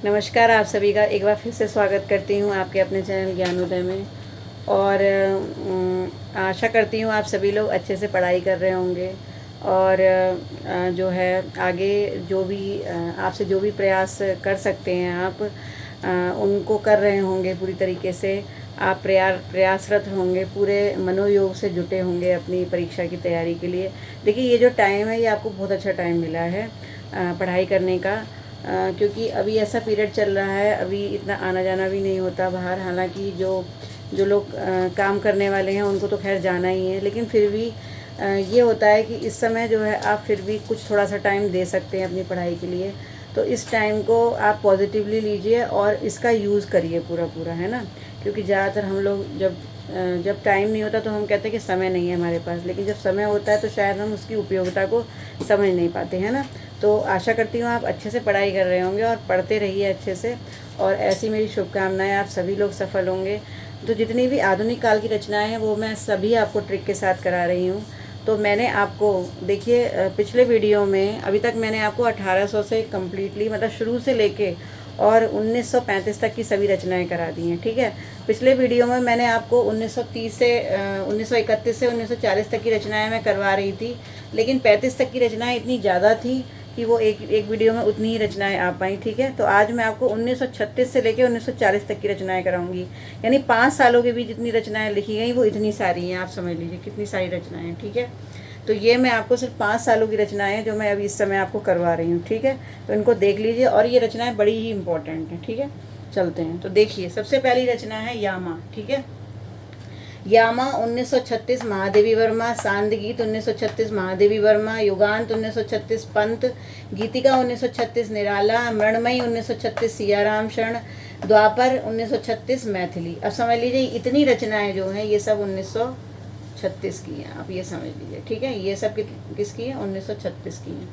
नमस्कार, आप सभी का एक बार फिर से स्वागत करती हूँ आपके अपने चैनल ज्ञानोदय में। और आशा करती हूँ आप सभी लोग अच्छे से पढ़ाई कर रहे होंगे और जो है आगे जो भी आपसे जो भी प्रयास कर सकते हैं आप उनको कर रहे होंगे पूरी तरीके से। आप प्रयासरत होंगे, पूरे मनोयोग से जुटे होंगे अपनी परीक्षा की तैयारी के लिए। देखिए, ये जो टाइम है ये आपको बहुत अच्छा टाइम मिला है पढ़ाई करने का, क्योंकि अभी ऐसा पीरियड चल रहा है, अभी इतना आना जाना भी नहीं होता बाहर। हालांकि जो जो लोग काम करने वाले हैं उनको तो खैर जाना ही है, लेकिन फिर भी ये होता है कि इस समय जो है आप फिर भी कुछ थोड़ा सा टाइम दे सकते हैं अपनी पढ़ाई के लिए। तो इस टाइम को आप पॉजिटिवली लीजिए और इसका यूज़ करिए पूरा पूरा, है ना। क्योंकि ज़्यादातर हम लोग जब टाइम नहीं होता तो हम कहते हैं कि समय नहीं है हमारे पास, लेकिन जब समय होता है तो शायद हम उसकी उपयोगिता को समझ नहीं पाते, है ना। तो आशा करती हूँ आप अच्छे से पढ़ाई कर रहे होंगे और पढ़ते रहिए अच्छे से, और ऐसी मेरी शुभकामनाएं, आप सभी लोग सफल होंगे। तो जितनी भी आधुनिक काल की रचनाएं हैं वो मैं सभी आपको ट्रिक के साथ करा रही हूँ। तो मैंने आपको देखिए पिछले वीडियो में अभी तक मैंने आपको 1800 से कम्प्लीटली, मतलब शुरू से लेके और 1935 तक की सभी रचनाएं करा दी हैं, ठीक है। पिछले वीडियो में मैंने आपको 1930 से 1931 से 1940 तक की रचनाएं मैं करवा रही थी, लेकिन 35 तक की रचनाएं इतनी ज़्यादा थी कि वो एक वीडियो में उतनी ही रचनाएं आ पाई, ठीक है। तो आज मैं आपको 1936 से लेकर 1940 तक की रचनाएं कराऊंगी, यानी 5 सालों के बीच जितनी रचनाएं लिखी गई वो इतनी सारी हैं। आप समझ लीजिए कितनी सारी रचनाएं हैं, ठीक है। तो ये मैं आपको सिर्फ 5 सालों की रचनाएं हैं जो मैं अभी इस समय आपको करवा रही हूँ, ठीक है। तो इनको देख लीजिए, और ये रचनाएं बड़ी ही इंपॉर्टेंट हैं, ठीक है। चलते हैं, तो देखिए सबसे पहली रचना है यामा, ठीक है। यामा 1936 महादेवी वर्मा, सांद गीत 1936 महादेवी वर्मा, युगांत 1936 पंत, गीतिका 1936 निराला, मृणमयी 1936 सियाराम शरण, द्वापर 1936 मैथिली। अब समझ लीजिए इतनी रचनाएं जो हैं ये सब 1936 की हैं, आप ये समझ लीजिए, ठीक है। ये सब किसकी है? 1936 की हैं।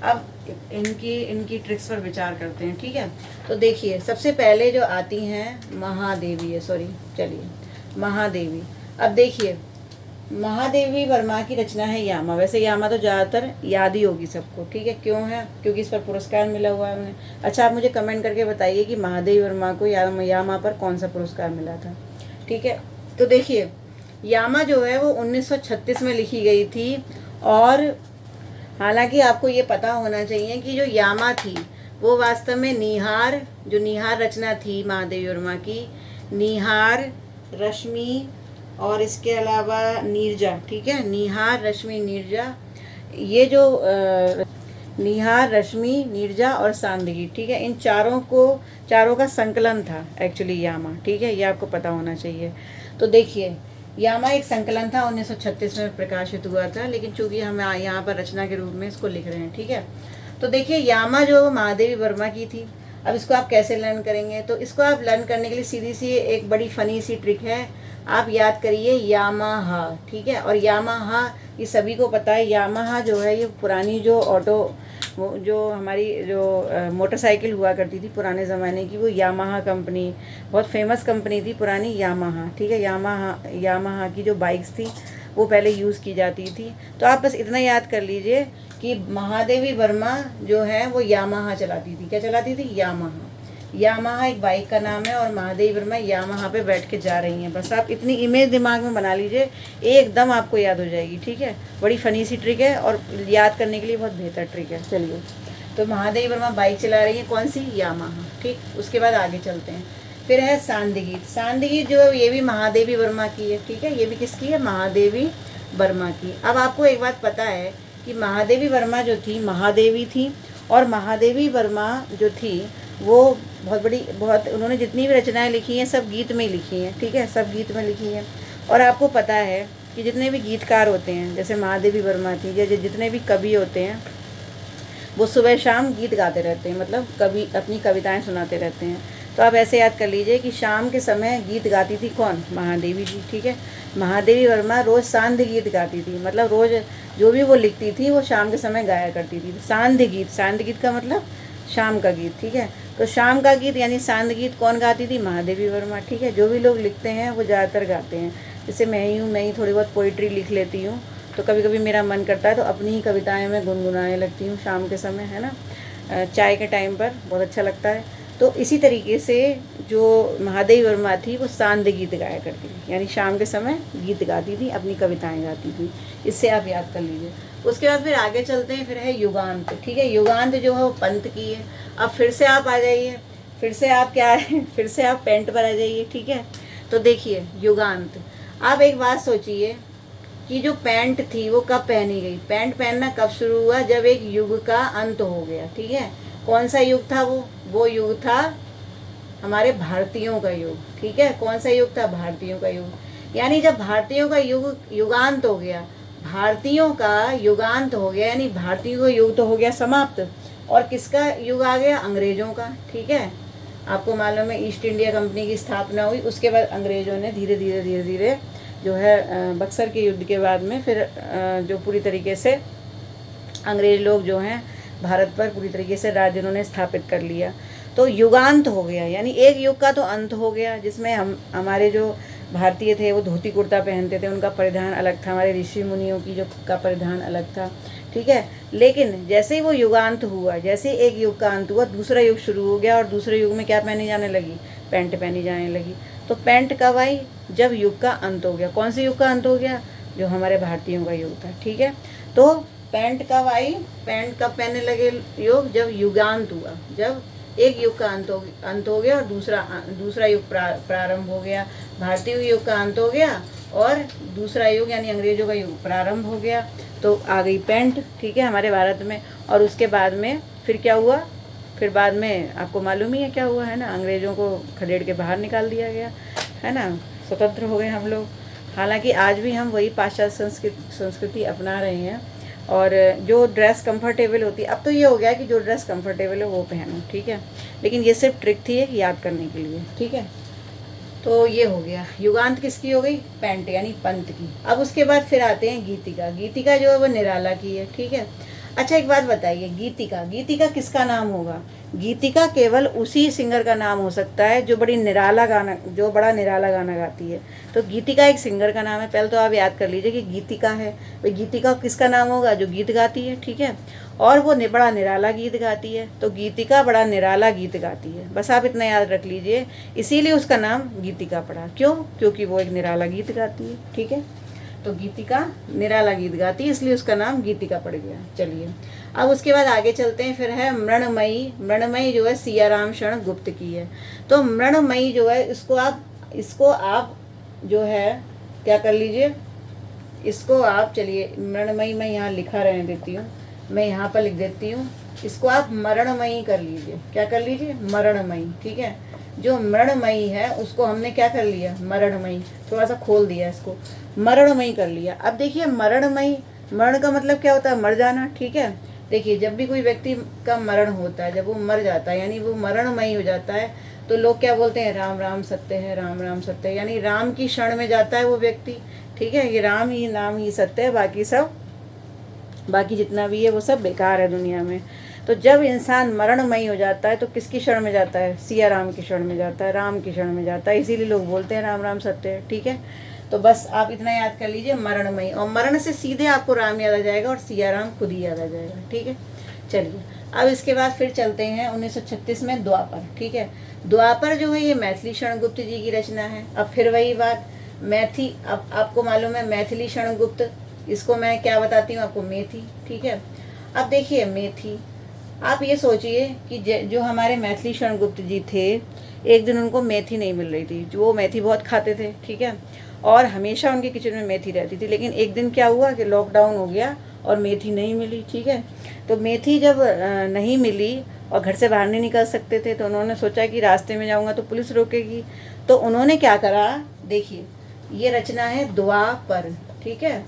अब इनकी ट्रिक्स पर विचार करते हैं, ठीक है। तो देखिए सबसे पहले जो आती हैं महादेवी है, सॉरी चलिए महादेवी। अब देखिए महादेवी वर्मा की रचना है यामा। वैसे यामा तो ज़्यादातर याद ही होगी सबको, ठीक है। क्यों है? क्योंकि इस पर पुरस्कार मिला हुआ है उन्हें। अच्छा, आप मुझे कमेंट करके बताइए कि महादेवी वर्मा को यामा पर कौन सा पुरस्कार मिला था, ठीक है। तो देखिए यामा जो है वो 1936 में लिखी गई थी, और हालांकि आपको ये पता होना चाहिए कि जो यामा थी वो वास्तव में निहार, जो निहार रचना थी महादेवी वर्मा की, निहार, रश्मि और इसके अलावा नीरजा, ठीक है। निहार, रश्मि, नीरजा, ये जो निहार, रश्मि, नीरजा और सांदगी, ठीक है, इन चारों का संकलन था एक्चुअली यामा, ठीक है। ये आपको पता होना चाहिए। तो देखिए यामा एक संकलन था, 1936 में प्रकाशित हुआ था, लेकिन चूंकि हम यहाँ पर रचना के रूप में इसको लिख रहे हैं, ठीक है। तो देखिए यामा जो महादेवी वर्मा की थी। अब इसको आप कैसे लर्न करेंगे? तो इसको आप लर्न करने के लिए सीधी सी एक बड़ी फनी सी ट्रिक है। आप याद करिए यामाहा, ठीक है। और यामाहा ये सभी को पता है। यामाहा जो है ये पुरानी जो जो हमारी जो मोटरसाइकिल हुआ करती थी पुराने ज़माने की, वो यामाहा कंपनी बहुत फेमस कंपनी थी पुरानी, यामाहा, ठीक है। यामाहा की जो बाइक्स थी वो पहले यूज़ की जाती थी। तो आप बस इतना याद कर लीजिए कि महादेवी वर्मा जो है वो यामाहा चलाती थी। क्या चलाती थी? यामाहा। यामाहा एक बाइक का नाम है और महादेवी वर्मा यामाहा पे बैठ के जा रही हैं। बस आप इतनी इमेज दिमाग में बना लीजिए, एकदम आपको याद हो जाएगी, ठीक है। बड़ी फनी सी ट्रिक है और याद करने के लिए बहुत बेहतर ट्रिक है। चलिए, तो महादेवी वर्मा बाइक चला रही है, कौन सी? यामाहा, ठीक। उसके बाद आगे चलते हैं। फिर है सांदगीत। सांदगीत जो है ये भी महादेवी वर्मा की है, ठीक है। ये भी किसकी है? महादेवी वर्मा की। अब आपको एक बात पता है कि महादेवी वर्मा जो थी महादेवी थी, और महादेवी वर्मा जो थी वो बहुत उन्होंने जितनी भी रचनाएं लिखी हैं सब गीत में लिखी हैं, ठीक है। सब गीत में लिखी हैं। और आपको पता है कि जितने भी गीतकार होते हैं, जैसे महादेवी वर्मा थी, या जितने भी कवि होते हैं, वो सुबह शाम गीत गाते रहते हैं, मतलब कवि अपनी कविताएं सुनाते रहते हैं। तो आप ऐसे याद कर लीजिए कि शाम के समय गीत गाती थी कौन? महादेवी जी, ठीक है। महादेवी वर्मा रोज़ सांध्य गीत गाती थी, मतलब रोज़ जो भी वो लिखती थी वो शाम के समय गाया करती थी। सांध्य गीत का मतलब शाम का गीत, ठीक है। तो शाम का गीत यानी सांध्य गीत कौन गाती थी? महादेवी वर्मा, ठीक है। जो भी लोग लिखते हैं वो ज़्यादातर गाते हैं। जैसे मैं ही थोड़ी बहुत पोइट्री लिख लेती हूँ, तो कभी कभी मेरा मन करता है तो अपनी ही कविताएं मैं गुनगुनाने लगती हूँ शाम के समय, है ना। चाय के टाइम पर बहुत अच्छा लगता है। तो इसी तरीके से जो महादेवी वर्मा थी वो सांध्य गीत गाया करती थी, यानी शाम के समय गीत गाती थी, अपनी कविताएं गाती थी। इससे आप याद कर लीजिए। उसके बाद फिर आगे चलते हैं, फिर है युगांत। ठीक है, युगांत जो है वो पंत की है। अब फिर से आप आ जाइए, फिर से आप क्या है, फिर से आप पेंट पर आ जाइए। ठीक है, तो देखिए युगांत। आप एक बात सोचिए कि जो पैंट थी वो कब पहनी गई? पैंट पहनना कब शुरू हुआ? जब एक युग का अंत हो गया। ठीक है, कौन सा युग था वो युग था हमारे भारतीयों का युग। ठीक है, कौन सा युग था? भारतीयों का युग। यानी जब भारतीयों का युगांत हो गया, भारतीयों का युगांत हो गया, यानी भारतीयों का युग तो हो गया समाप्त, और किसका युग आ गया? अंग्रेजों का। ठीक है, आपको मालूम है ईस्ट इंडिया कंपनी की स्थापना हुई, उसके बाद अंग्रेजों ने धीरे धीरे जो है बक्सर के युद्ध के बाद में फिर जो पूरी तरीके से अंग्रेज लोग जो हैं भारत पर पूरी तरीके से राज्य उन्होंने स्थापित कर लिया। तो युगांत हो गया, यानी एक युग का तो अंत हो गया, जिसमें हमारे जो भारतीय थे वो धोती कुर्ता पहनते थे, उनका परिधान अलग था, हमारे ऋषि मुनियों की जो का परिधान अलग था। ठीक है, लेकिन जैसे ही वो युगांत हुआ, जैसे एक युग का अंत हुआ, दूसरा युग शुरू हो गया, और दूसरे युग में क्या पहनी जाने लगी? पैंट पहनी जाने लगी। तो पैंट कब आई? जब युग का अंत हो गया। कौन से युग का अंत हो गया? जो हमारे भारतीयों का युग था। ठीक है, तो पैंट कब आई? पैंट कब पहनने लगे युग? जब युगांत हुआ, जब एक युग का अंत हो गया और दूसरा युग प्रारंभ हो गया। भारतीय युग का अंत हो गया और दूसरा युग यानी अंग्रेजों का युग प्रारंभ हो गया, तो आ गई पैंट। ठीक है, हमारे भारत में। और उसके बाद में फिर क्या हुआ? फिर बाद में आपको मालूम ही है क्या हुआ, है ना? अंग्रेजों को खदेड़ के बाहर निकाल दिया गया, है ना? स्वतंत्र हो गए हम लोग। हालांकि आज भी हम वही पाश्चात्य संस्कृति अपना रहे हैं, और जो ड्रेस कंफर्टेबल होती है, अब तो ये हो गया कि जो ड्रेस कंफर्टेबल है वो पहनो। ठीक है, लेकिन ये सिर्फ ट्रिक थी एक याद करने के लिए। ठीक है, तो ये हो गया युगांत। किसकी हो गई? पैंट यानी पंत की। अब उसके बाद फिर आते हैं गीतिका। गीतिका जो है वो निराला की है। ठीक है, अच्छा एक बात बताइए, गीतिका किसका नाम होगा? गीतिका केवल उसी सिंगर का नाम हो सकता है जो बड़ा निराला गाना गाती है। तो गीतिका एक सिंगर का नाम है। पहले तो आप याद कर लीजिए कि गीतिका है, भाई गीतिका किसका नाम होगा? जो गीत गाती है। ठीक है, और वो बड़ा निराला गीत गाती है, तो गीतिका बड़ा निराला गीत गाती है। बस आप इतना याद रख लीजिए, इसीलिए उसका नाम गीतिका पड़ा। क्यों? क्योंकि वो एक निराला गीत गाती है। ठीक है, तो गीतिका निराला गीत गाती है, इसलिए उसका नाम गीतिका पड़ गया। चलिए, अब उसके बाद आगे चलते हैं। फिर है मृणमयी। मृणमयी जो है सियाराम शरण गुप्त की है। तो मृणमयी जो है इसको आप जो है क्या कर लीजिए, इसको आप, चलिए मृणमयी मैं यहाँ लिखा रहने देती हूँ, मैं यहाँ पर लिख देती हूँ, इसको आप मरणमयी कर लीजिए। क्या कर लीजिए? मरणमयी। ठीक है, जो मरणमयी है उसको हमने क्या कर लिया? मरणमयी, थोड़ा सा खोल दिया इसको, मरणमयी कर लिया। अब देखिए मरणमयी, मरण का मतलब क्या होता है? मर जाना। ठीक है, देखिए जब भी कोई व्यक्ति का मरण होता है, जब वो मर जाता है यानी वो मरणमयी हो जाता है, तो लोग क्या बोलते हैं? राम राम सत्य है, राम राम सत्य है, यानी राम की शरण में जाता है वो व्यक्ति। ठीक है, ये राम ही नाम ही सत्य है, बाकी जितना भी है वो सब बेकार है दुनिया में। तो जब इंसान मरणमयी हो जाता है तो किसकी शरण में जाता है? सिया राम की शरण में जाता है, राम की शरण में जाता है, इसीलिए लोग बोलते हैं राम राम सत्य है। ठीक है, तो बस आप इतना याद कर लीजिए, मरणमयी, और मरण से सीधे आपको राम याद आ जाएगा और सिया राम खुद ही याद आ जाएगा। ठीक है, चलिए अब इसके बाद फिर चलते हैं 1936 में द्वापर। ठीक है, द्वापर जो है ये मैथिली शरण गुप्त जी की रचना है। अब फिर वही बात, अब आपको मालूम है मैथिली शरण गुप्त, इसको मैं क्या बताती हूँ आपको? मेथी। ठीक है, अब देखिए मेथी, आप ये सोचिए कि जो हमारे मैथिली शरण गुप्त जी थे, एक दिन उनको मेथी नहीं मिल रही थी, जो वो मेथी बहुत खाते थे। ठीक है, और हमेशा उनके किचन में मेथी रहती थी, लेकिन एक दिन क्या हुआ कि लॉकडाउन हो गया और मेथी नहीं मिली। ठीक है, तो मेथी जब नहीं मिली और घर से बाहर नहीं निकल सकते थे, तो उन्होंने सोचा कि रास्ते में जाऊंगा तो पुलिस रोकेगी, तो उन्होंने क्या करा? देखिए ये रचना है द्वापर। ठीक है,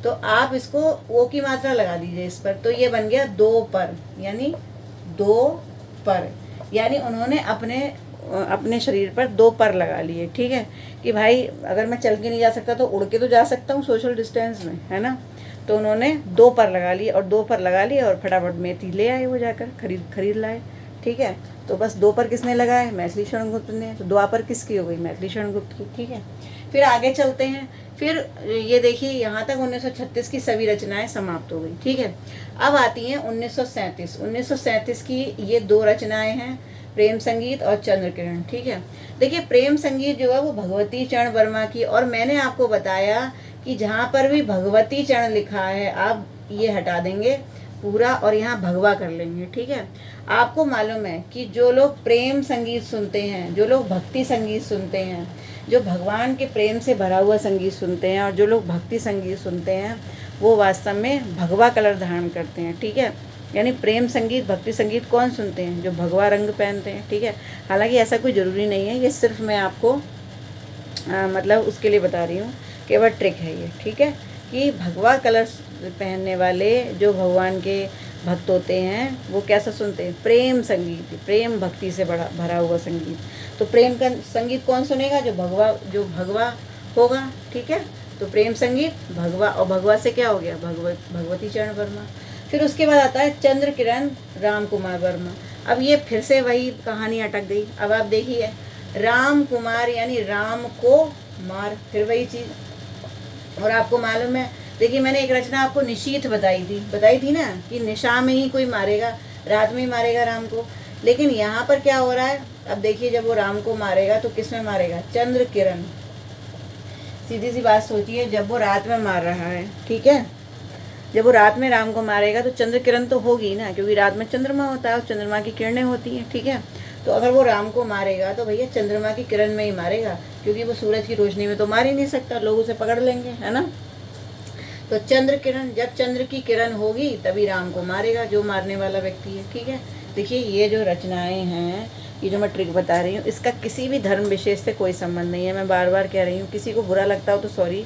तो आप इसको ओ की मात्रा लगा दीजिए इस पर, तो ये बन गया दो पर, यानी दो पर, यानी उन्होंने अपने शरीर पर दो पर लगा लिए। ठीक है, कि भाई अगर मैं चल के नहीं जा सकता तो उड़ के तो जा सकता हूँ सोशल डिस्टेंस में, है ना? तो उन्होंने दो पर लगा लिए, और दो पर लगा लिए और फटाफट मेथी ले आए, वो जाकर खरीद लाए। ठीक है, तो बस दो पर किसने लगाए? मैथिली शरण गुप्त ने। तो द्वापर किसकी हो गई? मैथिली शरण गुप्त की। ठीक है, फिर आगे चलते हैं। फिर ये देखिए यहाँ तक 1936 की सभी रचनाएं समाप्त हो गई। ठीक है, अब आती हैं 1937। 1937 की ये दो रचनाएं हैं, प्रेम संगीत और चंद्र किरण। ठीक है, देखिए प्रेम संगीत जो है वो भगवती चरण वर्मा की, और मैंने आपको बताया कि जहाँ पर भी भगवती चरण लिखा है आप ये हटा देंगे पूरा और यहाँ भगवा कर लेंगे। ठीक है, आपको मालूम है कि जो लोग प्रेम संगीत सुनते हैं, जो लोग भक्ति संगीत सुनते हैं, जो भगवान के प्रेम से भरा हुआ संगीत सुनते हैं, और जो लोग भक्ति संगीत सुनते हैं वो वास्तव में भगवा कलर धारण करते हैं। ठीक है, यानी प्रेम संगीत भक्ति संगीत कौन सुनते हैं? जो भगवा रंग पहनते हैं। ठीक है, हालांकि ऐसा कोई ज़रूरी नहीं है, ये सिर्फ मैं आपको मतलब उसके लिए बता रही हूँ, केवल ट्रिक है ये। ठीक है, कि भगवा कलर पहनने वाले जो भगवान के भक्त होते हैं वो कैसा सुनते हैं? प्रेम संगीत, प्रेम भक्ति से भरा हुआ संगीत। तो प्रेम का संगीत कौन सुनेगा? जो भगवा होगा। ठीक है, तो प्रेम संगीत भगवा, और भगवा से क्या हो गया? भगवती चरण वर्मा। फिर उसके बाद आता है चंद्र किरण राम कुमार वर्मा। अब ये फिर से वही कहानी अटक गई। अब आप देखिए, राम कुमार यानी राम को मार, फिर वही चीज़। और आपको मालूम है, देखिए मैंने एक रचना आपको निशीथ बताई थी ना, कि निशा में ही कोई मारेगा, रात में ही मारेगा राम को। लेकिन यहाँ पर क्या हो रहा है? अब देखिए, जब वो राम को मारेगा तो किस में मारेगा? चंद्र किरण। सीधी सी बात सोचिए, जब वो रात में मार रहा है, ठीक है, जब वो रात में राम को मारेगा तो चंद्र किरण तो होगी ना, क्योंकि रात में चंद्रमा होता है और चंद्रमा की किरणें होती हैं। ठीक है, तो अगर वो राम को मारेगा तो भैया चंद्रमा की किरण में ही मारेगा, क्योंकि वो सूरज की रोशनी में तो मार ही नहीं सकता, लोग उसे पकड़ लेंगे, है ना। तो चंद्र किरण, जब चंद्र की किरण होगी तभी राम को मारेगा जो मारने वाला व्यक्ति है। ठीक है, देखिए ये जो रचनाएं हैं, ये जो मैं ट्रिक बता रही हूँ, इसका किसी भी धर्म विशेष से कोई संबंध नहीं है। मैं बार बार कह रही हूँ, किसी को बुरा लगता हो तो सॉरी,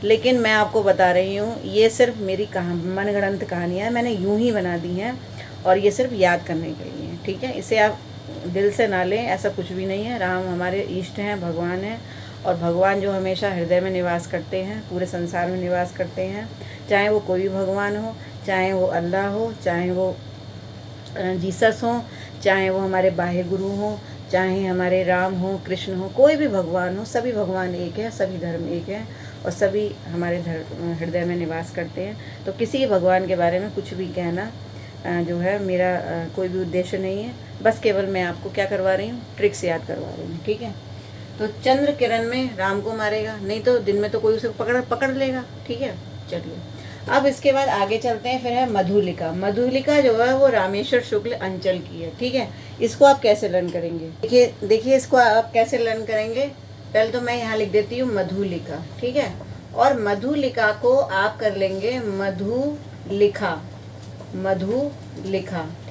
लेकिन मैं आपको बता रही हूँ, ये सिर्फ मेरी मनगढ़ंत कहानियाँ मैंने यूँ ही बना दी हैं, और ये सिर्फ याद करने के लिए है। ठीक है, इसे आप दिल से ना लें, ऐसा कुछ भी नहीं है। राम हमारे इष्ट हैं, भगवान हैं, और भगवान जो हमेशा हृदय में निवास करते हैं, पूरे संसार में निवास करते हैं, चाहे वो कोई भी भगवान हो, चाहे वो अल्लाह हो, चाहे वो जीसस हो, चाहे वो हमारे बाह्य गुरु हो, चाहे हमारे राम हो, कृष्ण हो, कोई भी भगवान हो, सभी भगवान एक है, सभी धर्म एक है, और सभी हमारे हृदय में निवास करते हैं। तो किसी भगवान के बारे में कुछ भी कहना जो है मेरा कोई भी उद्देश्य नहीं है, बस केवल मैं आपको क्या करवा रही हूँ? ट्रिक्स याद करवा रही हूँ। ठीक है, तो चंद्र किरण में राम को मारेगा, नहीं तो दिन में तो कोई उसे पकड़ लेगा। ठीक है, चलिए अब इसके बाद आगे चलते हैं। फिर है मधुलिका। मधुलिका जो है वो रामेश्वर शुक्ल अंचल की है। ठीक है, इसको आप कैसे लर्न करेंगे? देखिए इसको आप कैसे लर्न करेंगे? पहले तो मैं यहाँ लिख देती हूँ मधुलिका। ठीक है, और मधुलिका को आप कर लेंगे मधुलिखा।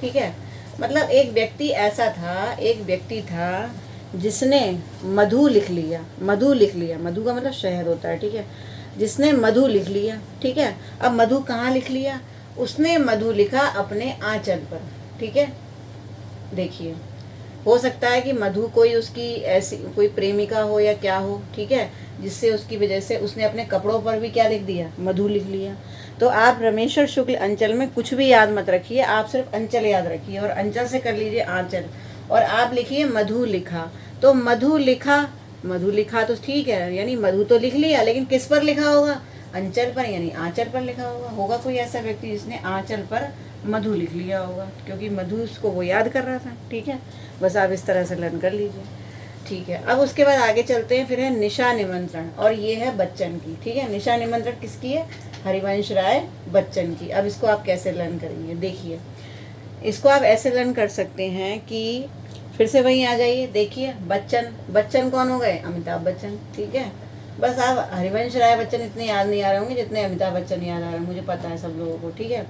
ठीक है, मतलब एक व्यक्ति था जिसने मधु लिख लिया। मधु का मतलब शहद होता है। ठीक है, जिसने मधु लिख लिया। ठीक है, अब मधु कहाँ लिख लिया? उसने मधु लिखा अपने आंचल पर। ठीक है, देखिए हो सकता है कि मधु कोई उसकी ऐसी कोई प्रेमिका हो या क्या हो। ठीक है, जिससे उसकी वजह से उसने अपने कपड़ों पर भी क्या लिख दिया? मधु लिख लिया। तो आप रामेश्वर शुक्ल अंचल में कुछ भी याद मत रखिए, आप सिर्फ अंचल याद रखिए, और अंचल से कर लीजिए आंचल, और आप लिखिए मधु लिखा। तो मधु लिखा तो ठीक है, यानी मधु तो लिख लिया, लेकिन किस पर लिखा होगा? अंचल पर, यानी आंचल पर लिखा होगा कोई ऐसा व्यक्ति जिसने आंचल पर मधु लिख लिया होगा, क्योंकि मधु उसको वो याद कर रहा था। ठीक है, बस आप इस तरह से लर्न कर लीजिए। ठीक है, अब उसके बाद आगे चलते हैं। फिर है निशा निमंत्रण, और ये है बच्चन की। ठीक है, निशा निमंत्रण किसकी है? हरिवंश राय बच्चन की। अब इसको आप कैसे लर्न करेंगे? देखिए, इसको आप ऐसे लर्न कर सकते हैं कि फिर से वहीं आ जाइए। देखिए बच्चन कौन हो गए? अमिताभ बच्चन। ठीक है, बस आप हरिवंश राय बच्चन इतने याद नहीं आ रहे होंगे जितने अमिताभ बच्चन याद आ रहे हैं, मुझे पता है सब लोगों को। ठीक है,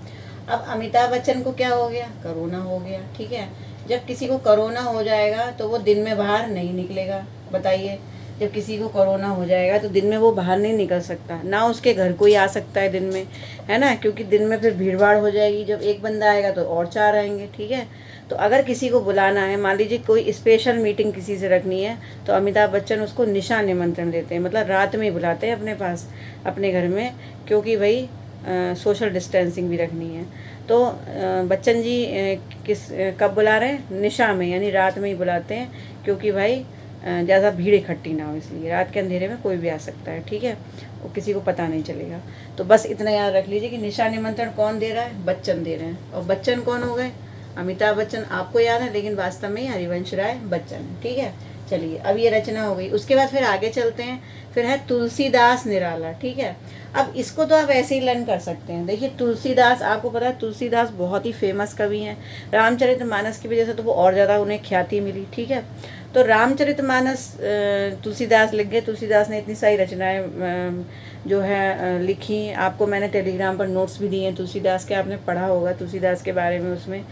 अब अमिताभ बच्चन को क्या हो गया? कोरोना हो गया। ठीक है, जब किसी को कोरोना हो जाएगा तो वो दिन में बाहर नहीं निकलेगा। बताइए, जब किसी को कोरोना हो जाएगा तो दिन में वो बाहर नहीं निकल सकता, ना उसके घर कोई आ सकता है दिन में, है ना, क्योंकि दिन में फिर भीड़ भाड़ हो जाएगी। जब एक बंदा आएगा तो और 4 आएंगे। ठीक है, तो अगर किसी को बुलाना है, मान लीजिए कोई स्पेशल मीटिंग किसी से रखनी है, तो अमिताभ बच्चन उसको निशा निमंत्रण देते हैं, मतलब रात में ही बुलाते हैं अपने पास, अपने घर में, क्योंकि भाई सोशल डिस्टेंसिंग भी रखनी है। तो बच्चन जी कब बुला रहे हैं? निशा में, यानी रात में ही बुलाते हैं, क्योंकि भाई ज़्यादा भीड़ इकट्ठी ना हो, इसलिए रात के अंधेरे में कोई भी आ सकता है। ठीक है, वो किसी को पता नहीं चलेगा। तो बस इतना याद रख लीजिए कि निशा निमंत्रण कौन दे रहा है? बच्चन दे रहे हैं। और बच्चन कौन हो गए? अमिताभ बच्चन आपको याद है, लेकिन वास्तव में हरिवंश राय बच्चन है। ठीक है, चलिए अब ये रचना हो गई। उसके बाद फिर आगे चलते हैं, फिर है तुलसीदास निराला। ठीक है, अब इसको तो आप ऐसे ही लर्न कर सकते हैं। देखिए तुलसीदास, आपको पता है तुलसीदास बहुत ही फेमस कवि हैं। रामचरितमानस की वजह से तो वो और ज़्यादा उन्हें ख्याति मिली। ठीक है, तो रामचरितमानस तुलसीदास लिख गए। तुलसीदास ने इतनी सारी रचनाएं जो है लिखी। आपको मैंने टेलीग्राम पर नोट्स भी दिए हैं तुलसीदास के, आपने पढ़ा होगा तुलसीदास के बारे में उसमें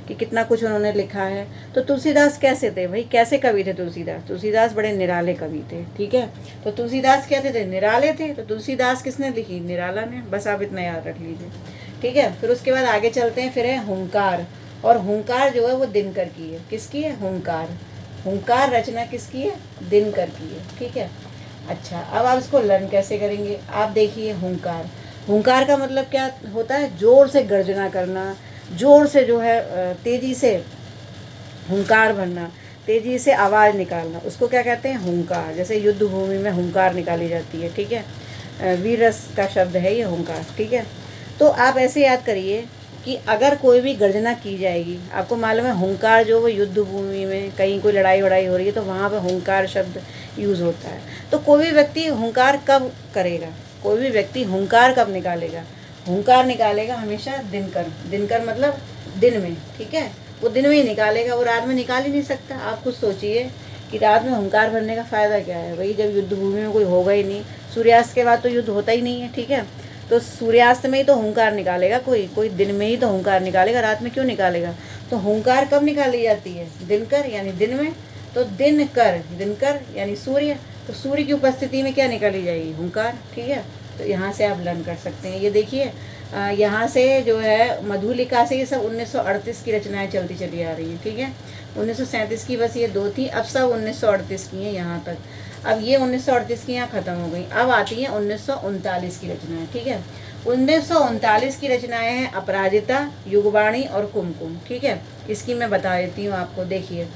कि कितना कुछ उन्होंने लिखा है। तो तुलसीदास कैसे थे भाई, कैसे कवि थे तुलसीदास? तुलसीदास बड़े निराले कवि थे। ठीक है, तो तुलसीदास कहते थे निराले थे, तो तुलसीदास किसने लिखी? निराला ने। बस आप इतना याद रख लीजिए। ठीक है, फिर उसके बाद आगे चलते हैं। फिर है हुंकार, और हुंकार जो है वो दिनकर की है। किसकी है? हुंकार। हुंकार रचना किसकी है? दिनकर की है। ठीक है, अच्छा अब आप इसको लर्न कैसे करेंगे? आप देखिए हुंकार, हुंकार का मतलब क्या होता है? जोर से गर्जना करना, जोर से जो है तेजी से हुंकार भरना, तेजी से आवाज़ निकालना, उसको क्या कहते हैं? हुंकार। जैसे युद्ध भूमि में हुंकार निकाली जाती है। ठीक है, वीर रस का शब्द है ये हुंकार। ठीक है, तो आप ऐसे याद करिए कि अगर कोई भी गर्जना की जाएगी, आपको मालूम है हुंकार जो वो युद्ध भूमि में कहीं कोई लड़ाई वड़ाई हो रही है तो वहाँ पे हुंकार शब्द यूज़ होता है। तो कोई भी व्यक्ति हुंकार कब करेगा? कोई भी व्यक्ति हुंकार कब निकालेगा? हुंकार निकालेगा हमेशा दिनकर। दिनकर मतलब दिन में। ठीक है, वो दिन में ही निकालेगा, वो रात में निकाल ही नहीं सकता। आप खुद सोचिए कि रात में हुंकार भरने का फ़ायदा क्या है भाई, जब युद्ध भूमि में कोई होगा ही नहीं। सूर्यास्त के बाद तो युद्ध होता ही नहीं है। ठीक है, तो सूर्यास्त में ही तो हुंकार निकालेगा कोई दिन में ही तो हुंकार निकालेगा, रात में क्यों निकालेगा? तो हुंकार कब निकाली जाती है? दिनकर यानी दिन में। तो दिनकर, दिनकर यानी सूर्य, तो सूर्य की उपस्थिति में क्या निकाली जाएगी? हुंकार। ठीक है, तो यहाँ से आप लर्न कर सकते हैं। ये देखिए यहाँ से जो है मधुलिका से ये सब 1938 की रचनाएं चलती चली आ रही हैं। ठीक है, 1937 की बस ये 2 थी, अब सब 1938 की हैं यहाँ तक। अब ये 1938 की यहाँ ख़त्म हो गई, अब आती हैं 1939 की रचनाएं। ठीक है, 1939 की रचनाएं हैं अपराजिता, युगवाणी और कुमकुम। ठीक है, इसकी मैं बता देती हूँ आपको। देखिए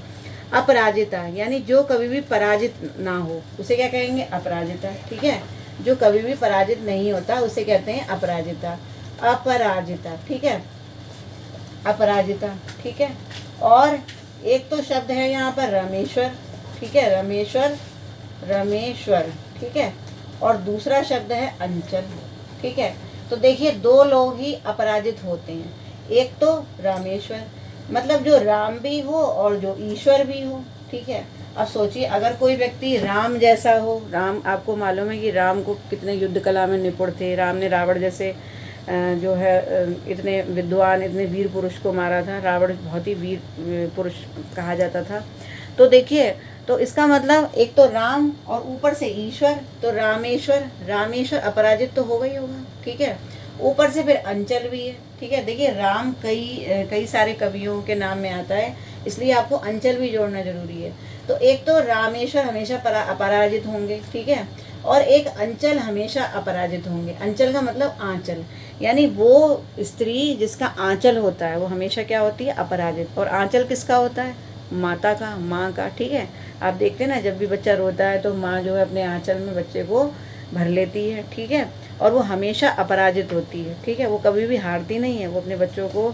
अपराजिता यानी जो कभी भी पराजित ना हो उसे क्या कहेंगे? अपराजिता। ठीक है, जो कभी भी पराजित नहीं होता उसे कहते हैं अपराजिता। अपराजिता। ठीक है, अपराजिता। ठीक है, और एक तो शब्द है यहाँ पर रमेश्वर। ठीक है, रमेश्वर, रमेश्वर। ठीक है, और दूसरा शब्द है अंचल। ठीक है, तो देखिए 2 लोग ही अपराजित होते हैं, एक तो रामेश्वर मतलब जो राम भी हो और जो ईश्वर भी हो। ठीक है, अब सोचिए अगर कोई व्यक्ति राम जैसा हो, राम आपको मालूम है कि राम को कितने युद्ध कला में निपुण थे। राम ने रावण जैसे जो है इतने विद्वान, इतने वीर पुरुष को मारा था। रावण बहुत ही वीर पुरुष कहा जाता था। तो देखिए, तो इसका मतलब एक तो राम और ऊपर से ईश्वर, तो रामेश्वर, रामेश्वर अपराजित तो होगा ही होगा। ठीक है, ऊपर से फिर अंचल भी है। ठीक है, देखिए राम कई सारे कवियों के नाम में आता है, इसलिए आपको अंचल भी जोड़ना जरूरी है। तो एक तो रामेश्वर हमेशा अपराजित होंगे। ठीक है, और एक अंचल हमेशा अपराजित होंगे। अंचल का मतलब आंचल, यानी वो स्त्री जिसका आंचल होता है वो हमेशा क्या होती है? अपराजित। और आंचल किसका होता है? माता का, माँ का। ठीक है, आप देखते हैं ना जब भी बच्चा रोता है तो माँ जो है अपने आंचल में बच्चे को भर लेती है। ठीक है, और वो हमेशा अपराजित होती है। ठीक है, वो कभी भी हारती नहीं है, वो अपने बच्चों को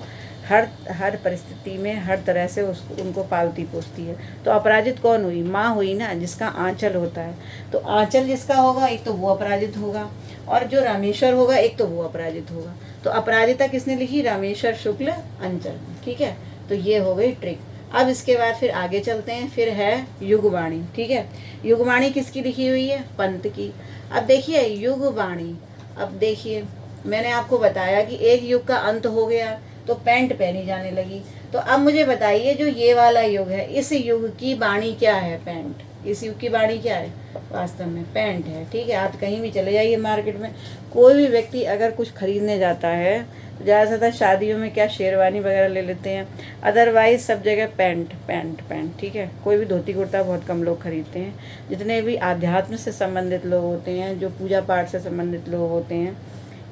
हर परिस्थिति में हर तरह से उनको पालती पोसती है। तो अपराजित कौन हुई? माँ हुई ना, जिसका आंचल होता है। तो आंचल जिसका होगा एक तो वो अपराजित होगा, और जो रामेश्वर होगा एक तो वो अपराजित होगा। तो अपराजिता किसने लिखी? रामेश्वर शुक्ल अंचल। ठीक है, तो ये हो गई ट्रिक। अब इसके बाद फिर आगे चलते हैं, फिर है युगवाणी। ठीक है, युगवाणी किसकी लिखी हुई है? पंत की। अब देखिए युगवाणी, अब देखिए मैंने आपको बताया कि एक युग का अंत हो गया तो पैंट पहनी जाने लगी। तो अब मुझे बताइए जो ये वाला युग है, इस युग की वाणी क्या है? पैंट। इस युग की वाणी क्या है? वास्तव में पैंट है। ठीक है, आप कहीं भी चले जाइए मार्केट में, कोई भी व्यक्ति अगर कुछ खरीदने जाता है तो ज़्यादा से ज़्यादा शादियों में क्या शेरवानी वगैरह ले लेते हैं, अदरवाइज सब जगह पैंट पैंट पैंट। ठीक है, कोई भी धोती कुर्ता बहुत कम लोग खरीदते हैं। जितने भी आध्यात्म से संबंधित लोग होते हैं, जो पूजा पाठ से संबंधित लोग होते हैं,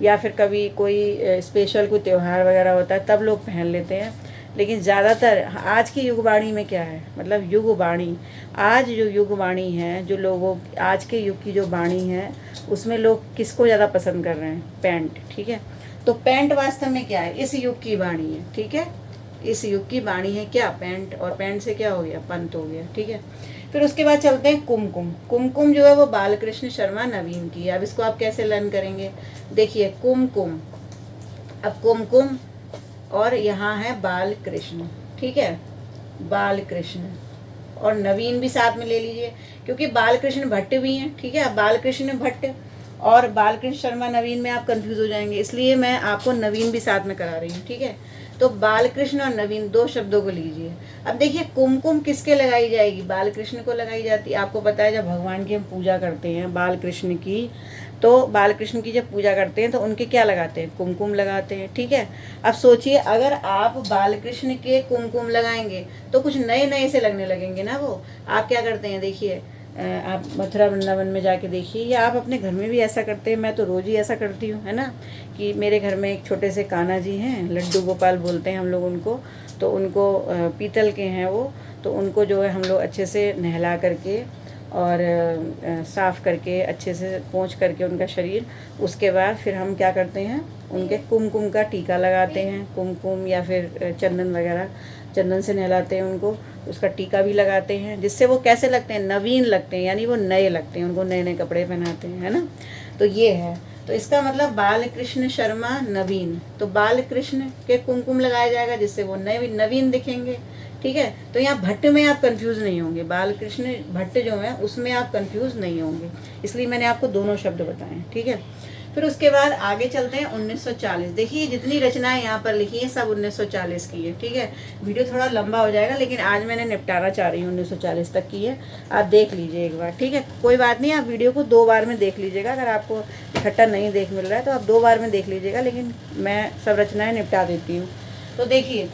या फिर कभी कोई स्पेशल कोई त्यौहार वगैरह होता है तब लोग पहन लेते हैं। लेकिन ज़्यादातर आज की युगवाणी में क्या है? मतलब युगवाणी, आज जो युगवाणी है, जो लोगों आज के युग की जो वाणी है उसमें लोग किसको ज़्यादा पसंद कर रहे हैं? पैंट। ठीक है, तो पैंट वास्तव में क्या है? इस युग की वाणी है। ठीक है, इस युग की वाणी है क्या, पैंट, और पैंट से क्या हो गया, पंत हो गया। ठीक है, फिर उसके बाद चलते हैं कुमकुम। कुमकुम जो है वो बालकृष्ण शर्मा नवीन की है। अब इसको आप कैसे लर्न करेंगे, देखिए कुमकुम, अब कुमकुम और यहाँ है बालकृष्ण। ठीक है, बालकृष्ण और नवीन भी साथ में ले लीजिए, क्योंकि बालकृष्ण भट्ट भी हैं। ठीक है, अब बालकृष्ण भट्ट और बालकृष्ण शर्मा नवीन में आप कंफ्यूज हो जाएंगे, इसलिए मैं आपको नवीन भी साथ में करा रही हूँ। ठीक है, तो बालकृष्ण और नवीन दो शब्दों को लीजिए। अब देखिए कुमकुम किसके लगाई जाएगी, बालकृष्ण को लगाई जाती है। आपको पता है जब भगवान की हम पूजा करते हैं बालकृष्ण की, तो बालकृष्ण की जब पूजा करते हैं तो उनके क्या लगाते हैं, कुमकुम लगाते हैं। ठीक है, अब सोचिए अगर आप बालकृष्ण के कुमकुम लगाएंगे तो कुछ नए नए से लगने लगेंगे ना वो। आप क्या करते हैं, देखिए आप मथुरा वृंदावन में जाके देखिए, या आप अपने घर में भी ऐसा करते हैं। मैं तो रोज़ ही ऐसा करती हूँ, है ना, कि मेरे घर में एक छोटे से कान्हा जी हैं, लड्डू गोपाल बोलते हैं हम लोग उनको। तो उनको पीतल के हैं वो, तो उनको जो है हम लोग अच्छे से नहला करके और साफ़ करके अच्छे से पोंछ करके उनका शरीर, उसके बाद फिर हम क्या करते हैं, उनके कुमकुम का टीका लगाते हैं, कुमकुम या फिर चंदन वगैरह, चंदन से नहलाते हैं उनको, उसका टीका भी लगाते हैं, जिससे वो कैसे लगते हैं, नवीन लगते हैं, यानी वो नए लगते हैं, उनको नए नए कपड़े पहनाते हैं, है ना। तो ये है, तो इसका मतलब बालकृष्ण शर्मा नवीन, तो बालकृष्ण के कुमकुम लगाया जाएगा जिससे वो नए नवीन दिखेंगे। ठीक है, तो यहाँ भट्ट में आप कंफ्यूज नहीं होंगे, बालकृष्ण भट्ट जो है उसमें आप कंफ्यूज नहीं होंगे, इसलिए मैंने आपको दोनों शब्द बताए। ठीक है, फिर उसके बाद आगे चलते हैं 1940। देखिए जितनी रचनाएं यहाँ पर लिखी हैं सब 1940 की है। ठीक है, वीडियो थोड़ा लंबा हो जाएगा लेकिन आज मैंने निपटाना चाह रही हूँ, 1940 तक की है, आप देख लीजिए एक बार। ठीक है, कोई बात नहीं, आप वीडियो को 2 बार में देख लीजिएगा, अगर आपको इकट्ठा नहीं देख मिल रहा है तो आप 2 बार में देख लीजिएगा, लेकिन मैं सब रचनाएँ निपटा देती हूँ। तो देखिए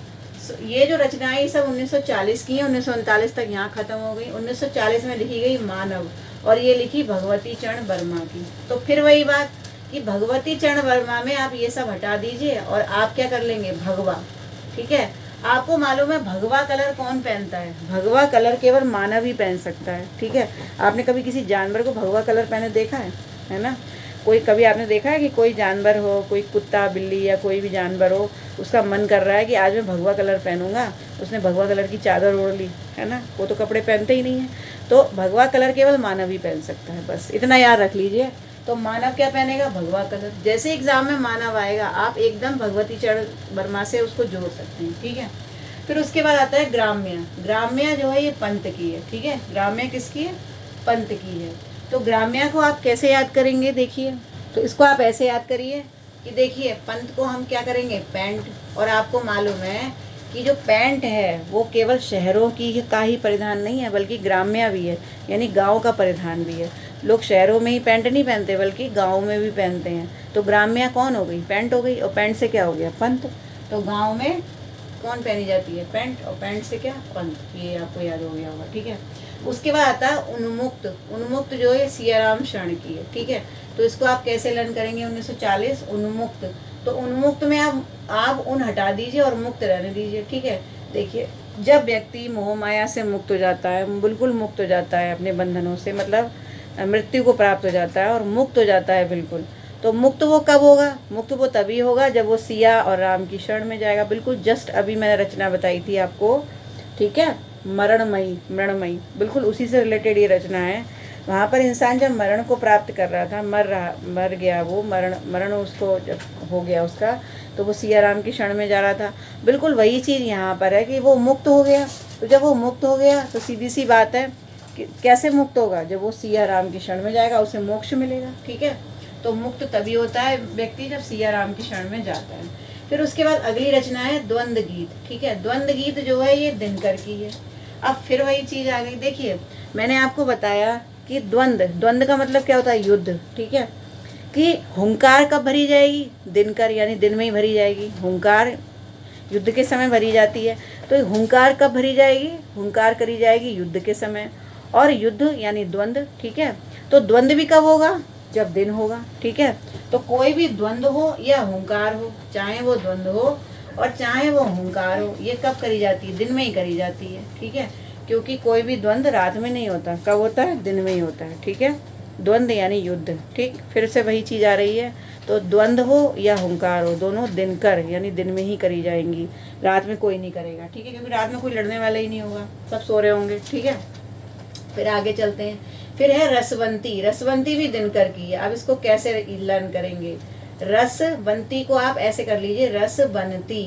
ये जो रचनाएं सब 1940 की हैं, 1939 तक यहाँ खत्म हो गई। 1940 में लिखी गई मानव, और ये लिखी भगवती चरण वर्मा की। तो फिर वही बात कि भगवती चरण वर्मा में आप ये सब हटा दीजिए और आप क्या कर लेंगे, भगवा। ठीक है, आपको मालूम है भगवा कलर कौन पहनता है, भगवा कलर केवल मानव ही पहन सकता है। ठीक है, आपने कभी किसी जानवर को भगवा कलर पहने देखा है ना, कोई कभी आपने देखा है कि कोई जानवर हो, कोई कुत्ता बिल्ली या कोई भी जानवर हो, उसका मन कर रहा है कि आज मैं भगवा कलर पहनूंगा, उसने भगवा कलर की चादर ओढ़ ली, है ना, वो तो कपड़े पहनते ही नहीं है। तो भगवा कलर केवल मानव ही पहन सकता है, बस इतना याद रख लीजिए। तो मानव क्या पहनेगा, भगवा कलर। जैसे एग्जाम में मानव आएगा आप एकदम भगवती चरण वर्मा से उसको जोड़ सकते हैं। ठीक है, फिर उसके बाद आता है ग्राम्य। ग्राम्य जो है ये पंत की है। ठीक है, ग्राम्य किसकी है, पंत की है। तो ग्राम्य को आप कैसे याद करेंगे, देखिए, तो इसको आप ऐसे याद करिए कि देखिए पंत को हम क्या करेंगे, पैंट, और आपको मालूम है कि जो पैंट है वो केवल शहरों की का ही परिधान नहीं है बल्कि ग्राम्य भी है, यानी गांव का परिधान भी है। लोग शहरों में ही पैंट नहीं पहनते बल्कि गाँव में भी पहनते हैं। तो ग्राम्य कौन हो गई, पैंट हो गई, और पैंट से क्या हो गया, पंत। तो गाँव में कौन पहनी जाती है, पैंट, और पैंट से क्या, पंत, ये आपको याद हो गया होगा। ठीक है, उसके बाद आता है उन्मुक्त। उन्मुक्त जो है सियाराम शरण की है। ठीक है, तो इसको आप कैसे लर्न करेंगे, 1940 उन्मुक्त। तो उन्मुक्त में आप उन हटा दीजिए और मुक्त रहने दीजिए। ठीक है, देखिए जब व्यक्ति मोह माया से मुक्त हो जाता है, बिल्कुल मुक्त हो जाता है अपने बंधनों से, मतलब मृत्यु को प्राप्त हो जाता है और मुक्त हो जाता है बिल्कुल, तो मुक्त वो कब होगा, मुक्त वो तभी होगा जब वो सिया और राम की शरण में जाएगा। बिल्कुल जस्ट अभी मैंने रचना बताई थी आपको। ठीक है, मरणमयी, मृणमयी, बिल्कुल उसी से रिलेटेड ये रचना है। वहाँ पर इंसान जब मरण को प्राप्त कर रहा था, मर गया वो, मरण उसको जब हो गया उसका, तो वो सिया राम की शरण में जा रहा था। बिल्कुल वही चीज़ यहाँ पर है कि वो मुक्त हो गया। तो जब वो मुक्त हो गया तो सीधी सी बात है कि कैसे मुक्त होगा, जब वो सिया राम की शरण में जाएगा उसे मोक्ष मिलेगा। ठीक है, तो मुक्त तभी होता है व्यक्ति जब सिया राम की शरण में जाता है। फिर उसके बाद अगली रचना है द्वंद्व गीत। ठीक है, द्वंद्व गीत जो है ये दिनकर की है। अब फिर वही चीज़ आ गई, देखिए मैंने आपको बताया कि द्वंद्व का मतलब क्या होता है, युद्ध। ठीक है, कि हुंकार कब भरी जाएगी, दिनकर यानी दिन में ही भरी जाएगी। हुंकार युद्ध के समय भरी जाती है, तो हुंकार कब भरी जाएगी, हुंकार करी जाएगी युद्ध के समय, और युद्ध यानी द्वंद्व। ठीक है, तो द्वंद्व भी कब होगा, जब दिन होगा। ठीक है, तो कोई भी द्वंद्व हो या हुंकार हो, चाहे वो द्वंद्व हो और चाहे वो हुंकार हो, ये कब करी जाती है, दिन में ही करी जाती है। ठीक है, क्योंकि कोई भी द्वंद्व रात में नहीं होता, कब होता है, दिन में ही होता है। ठीक है, द्वंद्व यानी युद्ध, ठीक। फिर से वही चीज़ आ रही है, तो द्वंद्व हो या हुंकार हो, दोनों दिनकर यानी दिन में ही करी जाएंगी, रात में कोई नहीं करेगा, ठीक है, क्योंकि रात में कोई लड़ने वाला ही नहीं होगा, सब सो रहे होंगे, ठीक है। फिर आगे चलते हैं, फिर है रसवंती। रसवंती भी दिनकर की है। अब इसको कैसे लर्न करेंगे? रसवंती को आप ऐसे कर लीजिए, रस बनती,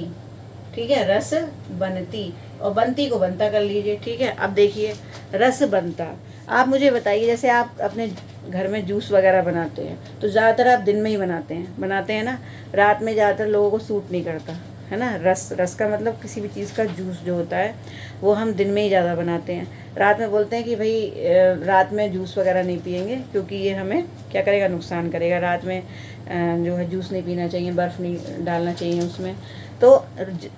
ठीक है, रस बनती, और बनती को बनता कर लीजिए, ठीक है। अब देखिए रस बनता, आप मुझे बताइए, जैसे आप अपने घर में जूस वगैरह बनाते हैं तो ज़्यादातर आप दिन में ही बनाते हैं ना, रात में ज़्यादातर लोगों को सूट नहीं करता है ना। रस का मतलब किसी भी चीज़ का जूस जो होता है वो हम दिन में ही ज़्यादा बनाते हैं। रात में बोलते हैं कि भाई रात में जूस वगैरह नहीं पियेंगे क्योंकि ये हमें क्या करेगा, नुकसान करेगा। रात में जो है जूस नहीं पीना चाहिए, बर्फ़ नहीं डालना चाहिए उसमें। तो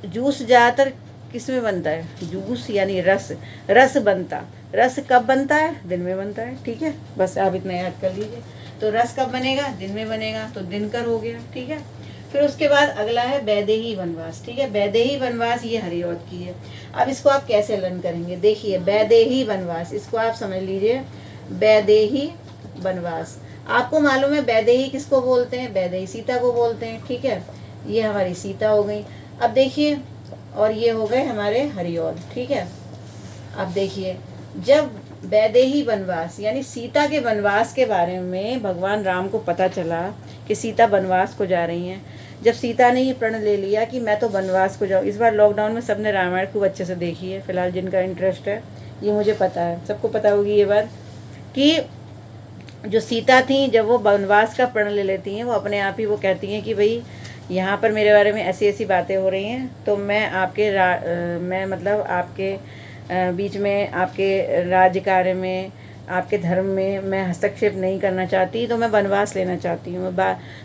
जूस ज़्यादातर किस में बनता है? जूस यानी रस बनता। रस कब बनता है? दिन में बनता है, ठीक है। बस आप इतना याद कर लीजिए। तो रस कब बनेगा? दिन में बनेगा, तो दिनकर हो गया, ठीक है। फिर उसके बाद अगला है वैदेही वनवास, ठीक है। वैदेही वनवास ये हरिऔध की है। अब इसको आप कैसे लर्न करेंगे? देखिए वैदेही वनवास, इसको आप समझ लीजिए, वैदेही वनवास। आपको मालूम है वैदेही किसको बोलते हैं? वैदेही सीता को बोलते हैं, ठीक है। ये हमारी सीता हो गई। अब देखिए, और ये हो गए हमारे हरिऔध, ठीक है। अब देखिए, जब वैदेही वनवास यानी सीता के वनवास के बारे में भगवान राम को पता चला कि सीता वनवास को जा रही हैं, जब सीता ने ये प्रण ले लिया कि मैं तो वनवास को जाऊँ। इस बार लॉकडाउन में सबने रामायण खूब अच्छे से देखी है, फिलहाल जिनका इंटरेस्ट है, ये मुझे पता है, सबको पता होगी ये बात, कि जो सीता थी जब वो वनवास का प्रण ले लेती हैं, वो अपने आप ही वो कहती हैं कि भाई यहाँ पर मेरे बारे में ऐसी ऐसी बातें हो रही हैं, तो मैं आपके मैं मतलब आपके बीच में, आपके राज्य कार्य में, आपके धर्म में मैं हस्तक्षेप नहीं करना चाहती, तो मैं वनवास लेना चाहती हूँ।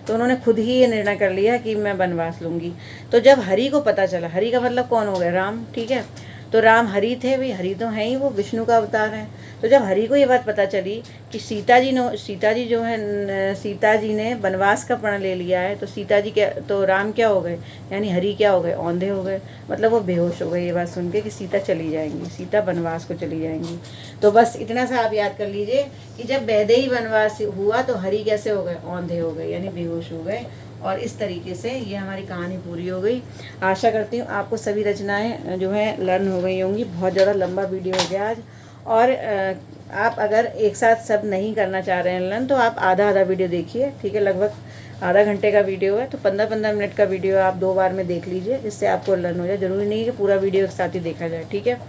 तो उन्होंने खुद ही ये निर्णय कर लिया कि मैं वनवास लूँगी। तो जब हरि को पता चला, हरि का मतलब कौन हो गया? राम, ठीक है। तो राम हरि थे, भाई हरि तो हैं ही, वो विष्णु का अवतार है। तो जब हरि को ये बात पता चली कि सीता जी जो है, सीता जी ने वनवास का प्रण ले लिया है, तो सीता जी क्या, तो राम क्या हो गए, यानी हरि क्या हो गए? औंधे हो गए, मतलब वो बेहोश हो गए ये बात सुन के कि सीता चली जाएंगी, सीता वनवास को चली जाएंगी। तो बस इतना सा आप याद कर लीजिए कि जब वैदेही वनवास हुआ तो हरि कैसे हो गए? औंधे हो गए, यानी बेहोश हो गए। और इस तरीके से ये हमारी कहानी पूरी हो गई। आशा करती हूँ आपको सभी रचनाएं जो है लर्न हो गई होंगी। बहुत ज़्यादा लंबा वीडियो हो गया आज, और आप अगर एक साथ सब नहीं करना चाह रहे हैं लर्न, तो आप आधा आधा वीडियो देखिए, ठीक है। लगभग आधा घंटे का वीडियो है, तो 15-15 मिनट का वीडियो आप 2 बार में देख लीजिए, जिससे आपको लर्न हो जाए। ज़रूरी नहीं है कि पूरा वीडियो एक साथ ही देखा जाए, ठीक है।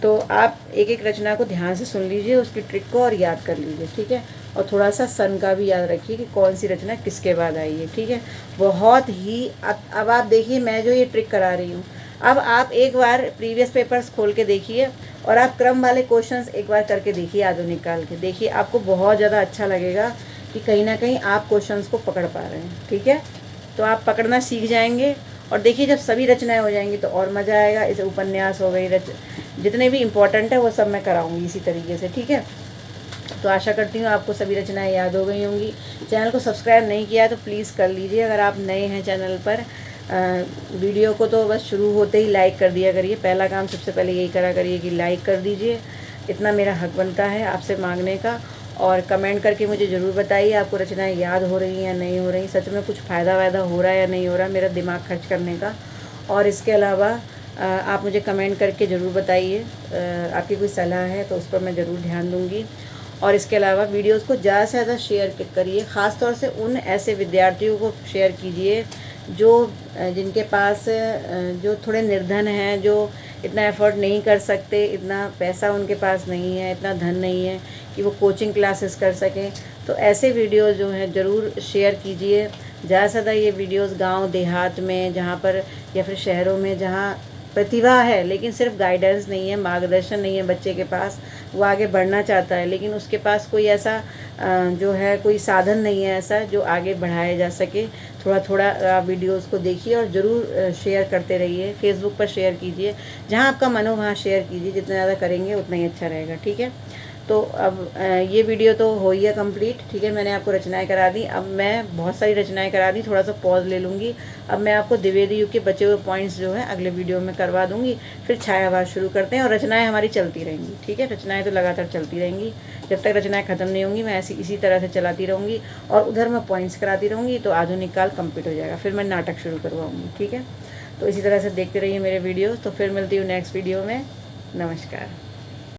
तो आप एक एक रचना को ध्यान से सुन लीजिए, उसकी ट्रिक को, और याद कर लीजिए, ठीक है। और थोड़ा सा सन का भी याद रखिए कि कौन सी रचना किसके बाद आई है, ठीक है। बहुत ही अब आप देखिए, मैं जो ये ट्रिक करा रही हूँ, अब आप एक बार प्रीवियस पेपर्स खोल के देखिए, और आप क्रम वाले क्वेश्चंस एक बार करके देखिए, आधुनिक निकाल के देखिए, आपको बहुत ज़्यादा अच्छा लगेगा कि कहीं ना कहीं आप क्वेश्चंस को पकड़ पा रहे हैं, ठीक है। तो आप पकड़ना सीख जाएंगे। और देखिए, जब सभी रचनाएं हो जाएंगी तो और मज़ा आएगा। इसे उपन्यास हो गई, जितने भी इम्पोर्टेंट है वो सब मैं कराऊंगी इसी तरीके से, ठीक है। तो आशा करती हूँ आपको सभी रचनाएं याद हो गई होंगी। चैनल को सब्सक्राइब नहीं किया तो प्लीज़ कर लीजिए, अगर आप नए हैं चैनल पर। वीडियो को तो बस शुरू होते ही लाइक कर दिया करिए, पहला काम सबसे पहले यही करा करिए कि लाइक कर दीजिए। इतना मेरा हक बनता है आपसे मांगने का। और कमेंट करके मुझे ज़रूर बताइए आपको रचनाएं याद हो रही हैं या नहीं हो रही, सच में कुछ फ़ायदा वायदा हो रहा है या नहीं हो रहा मेरा दिमाग खर्च करने का। और इसके अलावा आप मुझे कमेंट करके ज़रूर बताइए, आपकी कोई सलाह है तो उस पर मैं ज़रूर ध्यान दूँगी। और इसके अलावा वीडियोस को ज़्यादा से ज़्यादा शेयर करिए, ख़ास तौर से उन ऐसे विद्यार्थियों को शेयर कीजिए जो जिनके पास जो थोड़े निर्धन हैं, जो इतना एफर्ट नहीं कर सकते, इतना पैसा उनके पास नहीं है, इतना धन नहीं है कि वो कोचिंग क्लासेस कर सकें। तो ऐसे वीडियोस जो हैं ज़रूर शेयर कीजिए। ज़्यादा से ज़्यादा ये वीडियोस गांव देहात में जहाँ पर, या फिर शहरों में जहाँ प्रतिभा है लेकिन सिर्फ गाइडेंस नहीं है, मार्गदर्शन नहीं है बच्चे के पास, वो आगे बढ़ना चाहता है लेकिन उसके पास कोई ऐसा जो है कोई साधन नहीं है ऐसा जो आगे बढ़ाया जा सके। थोड़ा थोड़ा वीडियोस को देखिए और ज़रूर शेयर करते रहिए। फेसबुक पर शेयर कीजिए, जहाँ आपका मन हो वहाँ शेयर कीजिए, जितना ज़्यादा करेंगे उतना ही अच्छा रहेगा, ठीक है। तो अब ये वीडियो तो हो ही है कंप्लीट, ठीक है। मैंने आपको रचनाएं करा दी, अब मैं बहुत सारी रचनाएं करा दी, थोड़ा सा पॉज ले लूँगी। अब मैं आपको द्विवेदी युग के बचे हुए पॉइंट्स जो है अगले वीडियो में करवा दूँगी। फिर छायावाद शुरू करते हैं और रचनाएं हमारी चलती रहेंगी, ठीक है। रचनाएं तो लगातार चलती रहेंगी जब तक रचनाएं ख़त्म नहीं होंगी, मैं ऐसी इसी तरह से चलाती रहूँगी और उधर मैं पॉइंट्स कराती रहूँगी, तो आधुनिक काल कंप्लीट हो जाएगा। फिर मैं नाटक शुरू करवाऊँगी, ठीक है। तो इसी तरह से देखते रहिए मेरे वीडियोज़। तो फिर मिलती हूँ नेक्स्ट वीडियो में। नमस्कार।